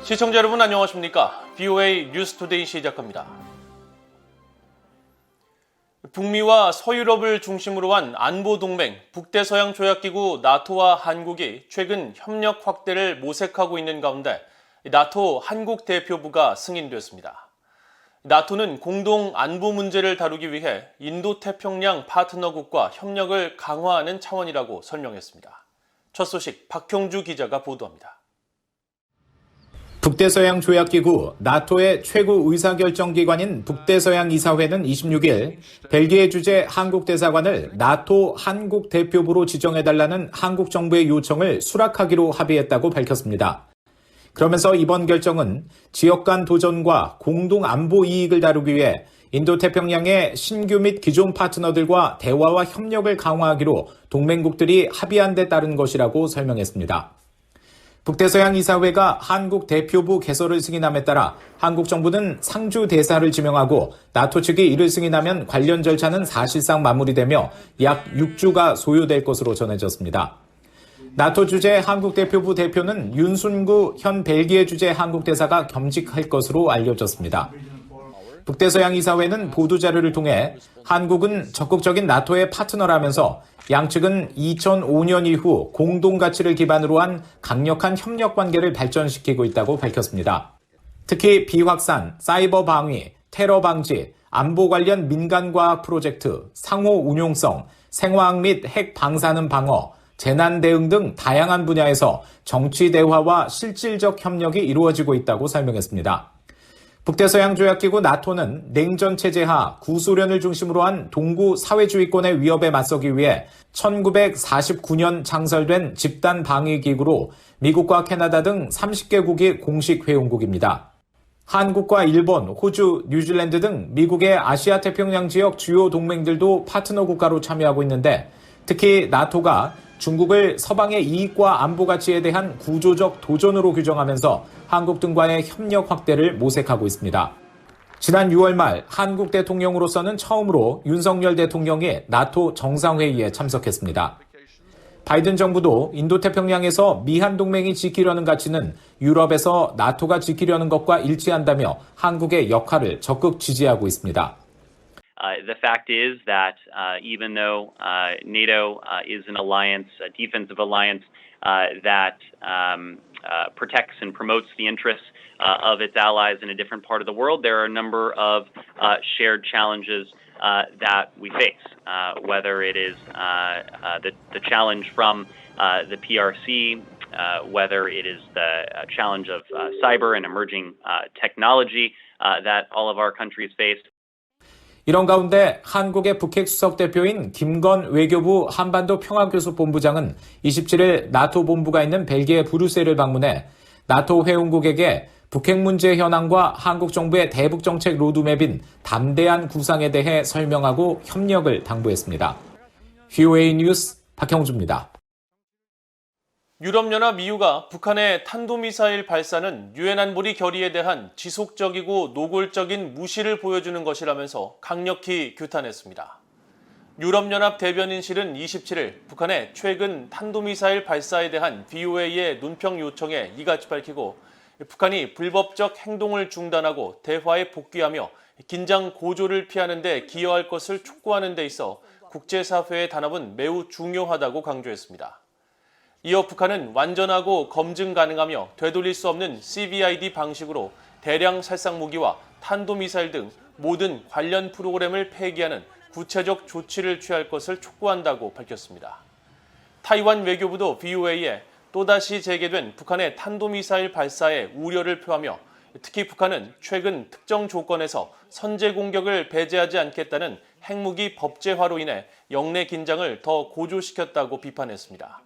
시청자 여러분 안녕하십니까? BOA 뉴스투데이 시작합니다. 북미와 서유럽을 중심으로 한 안보동맹 북대서양조약기구 나토와 한국이 최근 협력 확대를 모색하고 있는 가운데 나토 한국 대표부가 승인됐습니다. 나토는 공동 안보 문제를 다루기 위해 인도태평양 파트너국과 협력을 강화하는 차원이라고 설명했습니다. 첫 소식 박형주 기자가 보도합니다. 북대서양 조약기구 나토의 최고 의사결정기관인 북대서양 이사회는 26일 벨기에 주재 한국대사관을 나토 한국 대표부로 지정해달라는 한국 정부의 요청을 수락하기로 합의했다고 밝혔습니다. 그러면서 이번 결정은 지역 간 도전과 공동 안보 이익을 다루기 위해 인도태평양의 신규 및 기존 파트너들과 대화와 협력을 강화하기로 동맹국들이 합의한 데 따른 것이라고 설명했습니다. 북대서양이사회가 한국 대표부 개설을 승인함에 따라 한국 정부는 상주 대사를 지명하고 나토 측이 이를 승인하면 관련 절차는 사실상 마무리되며 약 6주가 소요될 것으로 전해졌습니다. 나토 주재 한국 대표부 대표는 윤순구 현 벨기에 주재 한국 대사가 겸직할 것으로 알려졌습니다. 북대서양이사회는 보도자료를 통해 한국은 적극적인 나토의 파트너라면서 양측은 2005년 이후 공동가치를 기반으로 한 강력한 협력 관계를 발전시키고 있다고 밝혔습니다. 특히 비확산, 사이버 방위, 테러 방지, 안보 관련 민간과학 프로젝트, 상호 운용성, 생화학 및 핵 방사능 방어, 재난 대응 등 다양한 분야에서 정치 대화와 실질적 협력이 이루어지고 있다고 설명했습니다. 북대서양조약기구 나토는 냉전 체제하 구소련을 중심으로 한 동구 사회주의권의 위협에 맞서기 위해 1949년 창설된 집단 방위기구로 미국과 캐나다 등 30개국이 공식 회원국입니다. 한국과 일본, 호주, 뉴질랜드 등 미국의 아시아 태평양 지역 주요 동맹들도 파트너 국가로 참여하고 있는데 특히 나토가 중국을 서방의 이익과 안보 가치에 대한 구조적 도전으로 규정하면서 한국 등과의 협력 확대를 모색하고 있습니다. 지난 6월 말 한국 대통령으로서는 처음으로 윤석열 대통령이 나토 정상회의에 참석했습니다. 바이든 정부도 인도태평양에서 미한 동맹이 지키려는 가치는 유럽에서 나토가 지키려는 것과 일치한다며 한국의 역할을 적극 지지하고 있습니다. The fact is that even though NATO is an alliance, a defensive alliance that protects and promotes the interests of its allies in a different part of the world, there are a number of shared challenges that we face, whether it is the challenge from the PRC, whether it is the challenge of cyber and emerging technology that all of our countries face. 이런 가운데 한국의 북핵 수석 대표인 김건 외교부 한반도 평화교섭본부장은 27일 나토 본부가 있는 벨기에 브뤼셀을 방문해 나토 회원국에게 북핵 문제 현황과 한국 정부의 대북 정책 로드맵인 담대한 구상에 대해 설명하고 협력을 당부했습니다. BOA 뉴스 박형주입니다. 유럽연합 EU가 북한의 탄도미사일 발사는 유엔 안보리 결의에 대한 지속적이고 노골적인 무시를 보여주는 것이라면서 강력히 규탄했습니다. 유럽연합 대변인실은 27일 북한의 최근 탄도미사일 발사에 대한 BOA의 논평 요청에 이같이 밝히고 북한이 불법적 행동을 중단하고 대화에 복귀하며 긴장 고조를 피하는 데 기여할 것을 촉구하는 데 있어 국제사회의 단합은 매우 중요하다고 강조했습니다. 이어 북한은 완전하고 검증 가능하며 되돌릴 수 없는 CVID 방식으로 대량 살상 무기와 탄도미사일 등 모든 관련 프로그램을 폐기하는 구체적 조치를 취할 것을 촉구한다고 밝혔습니다. 타이완 외교부도 BOA에 또다시 재개된 북한의 탄도미사일 발사에 우려를 표하며 특히 북한은 최근 특정 조건에서 선제 공격을 배제하지 않겠다는 핵무기 법제화로 인해 영내 긴장을 더 고조시켰다고 비판했습니다.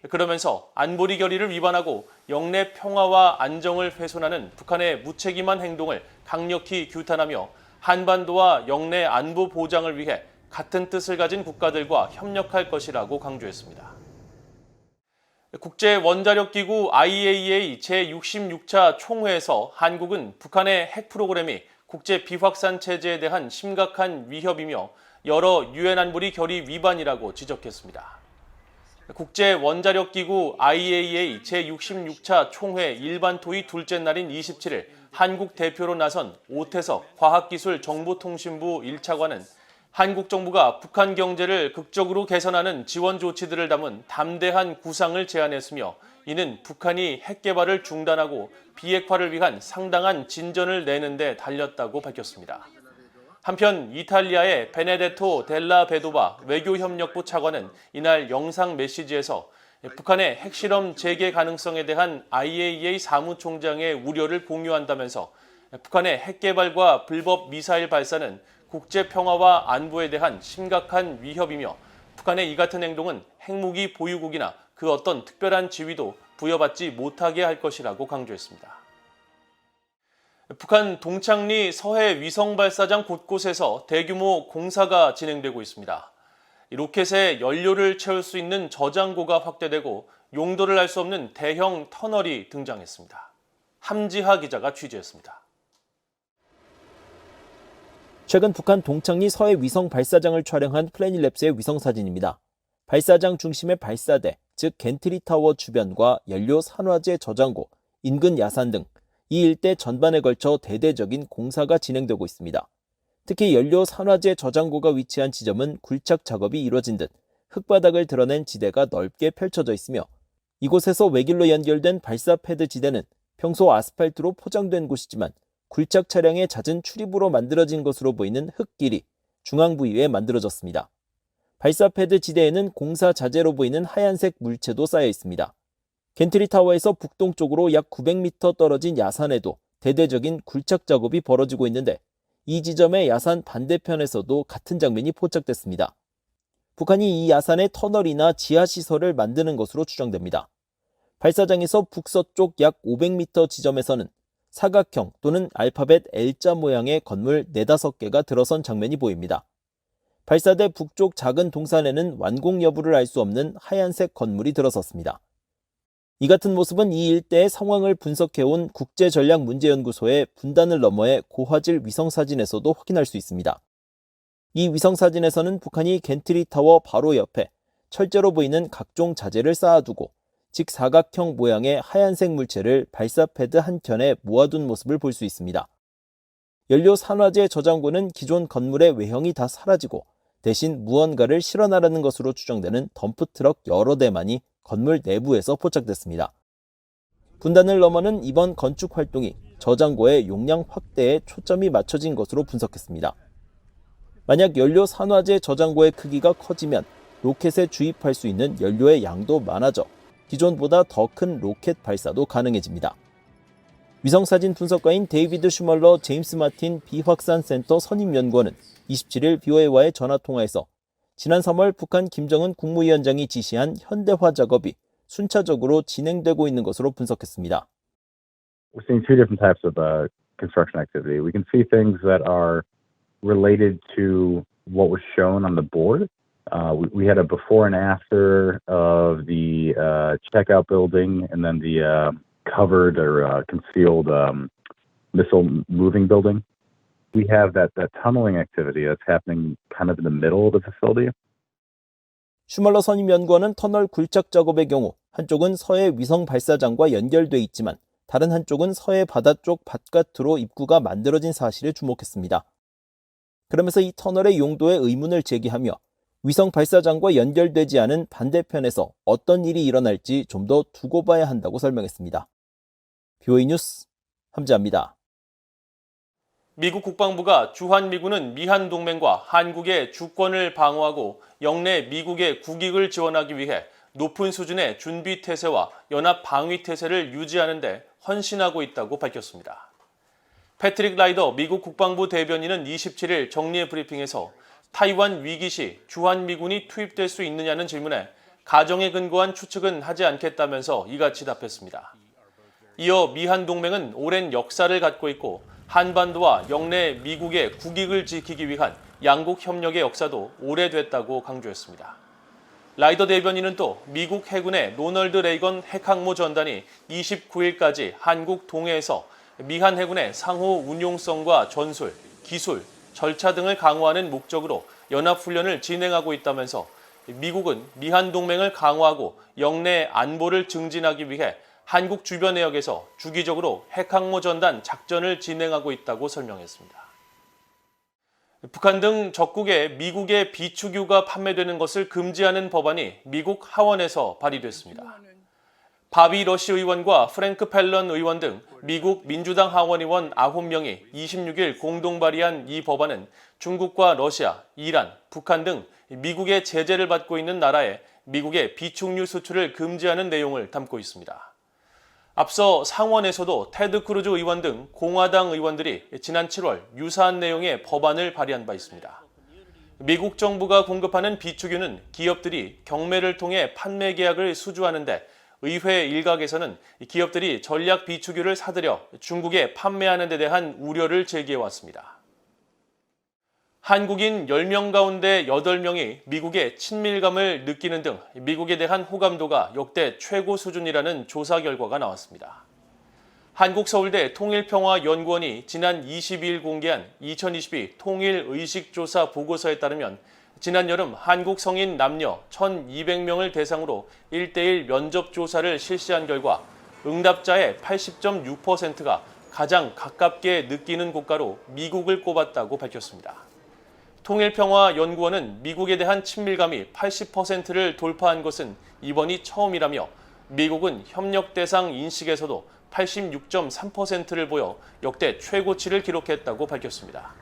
그러면서 안보리 결의를 위반하고 영내 평화와 안정을 훼손하는 북한의 무책임한 행동을 강력히 규탄하며 한반도와 영내 안보 보장을 위해 같은 뜻을 가진 국가들과 협력할 것이라고 강조했습니다. 국제원자력기구 IAEA 제66차 총회에서 한국은 북한의 핵 프로그램이 국제 비확산 체제에 대한 심각한 위협이며 여러 유엔 안보리 결의 위반이라고 지적했습니다. 국제원자력기구 IAEA 제66차 총회 일반 토의 둘째 날인 27일 한국 대표로 나선 오태석 과학기술정보통신부 1차관은 한국 정부가 북한 경제를 극적으로 개선하는 지원 조치들을 담은 담대한 구상을 제안했으며 이는 북한이 핵 개발을 중단하고 비핵화를 위한 상당한 진전을 내는 데 달렸다고 밝혔습니다. 한편 이탈리아의 베네데토 델라 베도바 외교협력부 차관은 이날 영상 메시지에서 북한의 핵실험 재개 가능성에 대한 IAEA 사무총장의 우려를 공유한다면서 북한의 핵 개발과 불법 미사일 발사는 국제 평화와 안보에 대한 심각한 위협이며 북한의 이 같은 행동은 핵무기 보유국이나 그 어떤 특별한 지위도 부여받지 못하게 할 것이라고 강조했습니다. 북한 동창리 서해 위성 발사장 곳곳에서 대규모 공사가 진행되고 있습니다. 로켓에 연료를 채울 수 있는 저장고가 확대되고 용도를 알 수 없는 대형 터널이 등장했습니다. 함지하 기자가 취재했습니다. 최근 북한 동창리 서해 위성 발사장을 촬영한 플래닛랩스의 위성 사진입니다. 발사장 중심의 발사대, 즉 겐트리 타워 주변과 연료 산화제 저장고, 인근 야산 등 이 일대 전반에 걸쳐 대대적인 공사가 진행되고 있습니다. 특히 연료 산화제 저장고가 위치한 지점은 굴착 작업이 이뤄진 듯 흙바닥을 드러낸 지대가 넓게 펼쳐져 있으며 이곳에서 외길로 연결된 발사 패드 지대는 평소 아스팔트로 포장된 곳이지만 굴착 차량의 잦은 출입으로 만들어진 것으로 보이는 흙길이 중앙 부위에 만들어졌습니다. 발사 패드 지대에는 공사 자재로 보이는 하얀색 물체도 쌓여 있습니다. 겐트리 타워에서 북동쪽으로 약 900m 떨어진 야산에도 대대적인 굴착 작업이 벌어지고 있는데 이 지점의 야산 반대편에서도 같은 장면이 포착됐습니다. 북한이 이 야산에 터널이나 지하시설을 만드는 것으로 추정됩니다. 발사장에서 북서쪽 약 500m 지점에서는 사각형 또는 알파벳 L자 모양의 건물 4-5개가 들어선 장면이 보입니다. 발사대 북쪽 작은 동산에는 완공 여부를 알 수 없는 하얀색 건물이 들어섰습니다. 이 같은 모습은 이 일대의 상황을 분석해온 국제전략문제연구소의 분단을 너머의 고화질 위성사진에서도 확인할 수 있습니다. 이 위성사진에서는 북한이 겐트리 타워 바로 옆에 철제로 보이는 각종 자재를 쌓아두고 직사각형 모양의 하얀색 물체를 발사 패드 한켠에 모아둔 모습을 볼 수 있습니다. 연료 산화제 저장고는 기존 건물의 외형이 다 사라지고 대신 무언가를 실어나르는 것으로 추정되는 덤프트럭 여러 대만이 건물 내부에서 포착됐습니다. 분단을 넘어는 이번 건축 활동이 저장고의 용량 확대에 초점이 맞춰진 것으로 분석했습니다. 만약 연료 산화제 저장고의 크기가 커지면 로켓에 주입할 수 있는 연료의 양도 많아져 기존보다 더 큰 로켓 발사도 가능해집니다. 위성사진 분석가인 데이비드 슈멀러 제임스 마틴 비확산센터 선임연구원은 27일 BOA와의 전화통화에서 지난 3월 북한 김정은 국무위원장이 지시한 현대화 작업이 순차적으로 진행되고 있는 것으로 분석했습니다. We're seeing two different types of construction activity. We can see things that are related to what was shown on the board. We had a before and after of the checkout building and then the covered or concealed missile moving building. We have that tunneling activity that's happening kind of in the middle of the facility. 슈멀러 선임연구원은 터널 굴착 작업의 경우 한쪽은 서해 위성 발사장과 연결돼 있지만 다른 한쪽은 서해 바다 쪽 바깥으로 입구가 만들어진 사실에 주목했습니다. 그러면서 이 터널의 용도에 의문을 제기하며 위성 발사장과 연결되지 않은 반대편에서 어떤 일이 일어날지 좀 더 두고 봐야 한다고 설명했습니다. BOA 뉴스 함지아입니다. 미국 국방부가 주한미군은 미한동맹과 한국의 주권을 방어하고 영내 미국의 국익을 지원하기 위해 높은 수준의 준비태세와 연합방위태세를 유지하는 데 헌신하고 있다고 밝혔습니다. 패트릭 라이더 미국 국방부 대변인은 27일 정례 브리핑에서 타이완 위기 시 주한미군이 투입될 수 있느냐는 질문에 가정에 근거한 추측은 하지 않겠다면서 이같이 답했습니다. 이어 미한동맹은 오랜 역사를 갖고 있고 한반도와 영내 미국의 국익을 지키기 위한 양국 협력의 역사도 오래됐다고 강조했습니다. 라이더 대변인은 또 미국 해군의 로널드 레이건 핵항모 전단이 29일까지 한국 동해에서 미한 해군의 상호 운용성과 전술, 기술, 절차 등을 강화하는 목적으로 연합훈련을 진행하고 있다면서 미국은 미한 동맹을 강화하고 영내 안보를 증진하기 위해 한국 주변 해역에서 주기적으로 핵항모 전단 작전을 진행하고 있다고 설명했습니다. 북한 등 적국에 미국의 비축유가 판매되는 것을 금지하는 법안이 미국 하원에서 발의됐습니다. 바비 러시 의원과 프랭크 펠런 의원 등 미국 민주당 하원 의원 9명이 26일 공동 발의한 이 법안은 중국과 러시아, 이란, 북한 등 미국의 제재를 받고 있는 나라에 미국의 비축유 수출을 금지하는 내용을 담고 있습니다. 앞서 상원에서도 테드 크루즈 의원 등 공화당 의원들이 지난 7월 유사한 내용의 법안을 발의한 바 있습니다. 미국 정부가 공급하는 비축유는 기업들이 경매를 통해 판매 계약을 수주하는데 의회 일각에서는 기업들이 전략 비축유를 사들여 중국에 판매하는 데 대한 우려를 제기해왔습니다. 한국인 10명 가운데 8명이 미국의 친밀감을 느끼는 등 미국에 대한 호감도가 역대 최고 수준이라는 조사 결과가 나왔습니다. 한국서울대 통일평화연구원이 지난 22일 공개한 2022 통일의식조사 보고서에 따르면 지난 여름 한국 성인 남녀 1,200명을 대상으로 1:1 면접 조사를 실시한 결과 응답자의 80.6%가 가장 가깝게 느끼는 국가로 미국을 꼽았다고 밝혔습니다. 통일평화연구원은 미국에 대한 친밀감이 80%를 돌파한 것은 이번이 처음이라며 미국은 협력 대상 인식에서도 86.3%를 보여 역대 최고치를 기록했다고 밝혔습니다.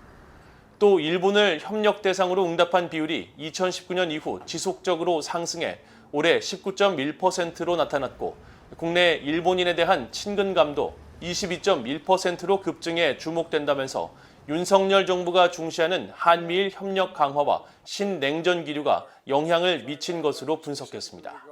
또 일본을 협력 대상으로 응답한 비율이 2019년 이후 지속적으로 상승해 올해 19.1%로 나타났고 국내 일본인에 대한 친근감도 22.1%로 급증해 주목된다면서 윤석열 정부가 중시하는 한미일 협력 강화와 신냉전 기류가 영향을 미친 것으로 분석했습니다.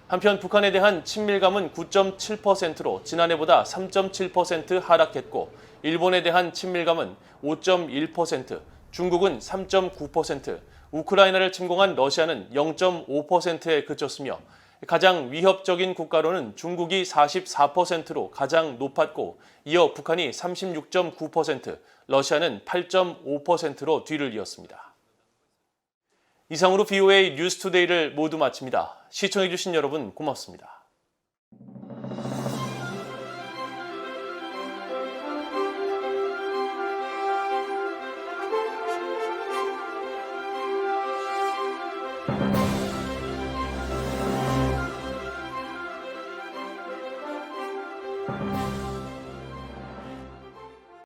한편 북한에 대한 친밀감은 9.7%로 지난해보다 3.7% 하락했고 일본에 대한 친밀감은 5.1%, 중국은 3.9%, 우크라이나를 침공한 러시아는 0.5%에 그쳤으며 가장 위협적인 국가로는 중국이 44%로 가장 높았고 이어 북한이 36.9%, 러시아는 8.5%로 뒤를 이었습니다. 이상으로 VOA 뉴스투데이를 모두 마칩니다. 시청해주신 여러분 고맙습니다.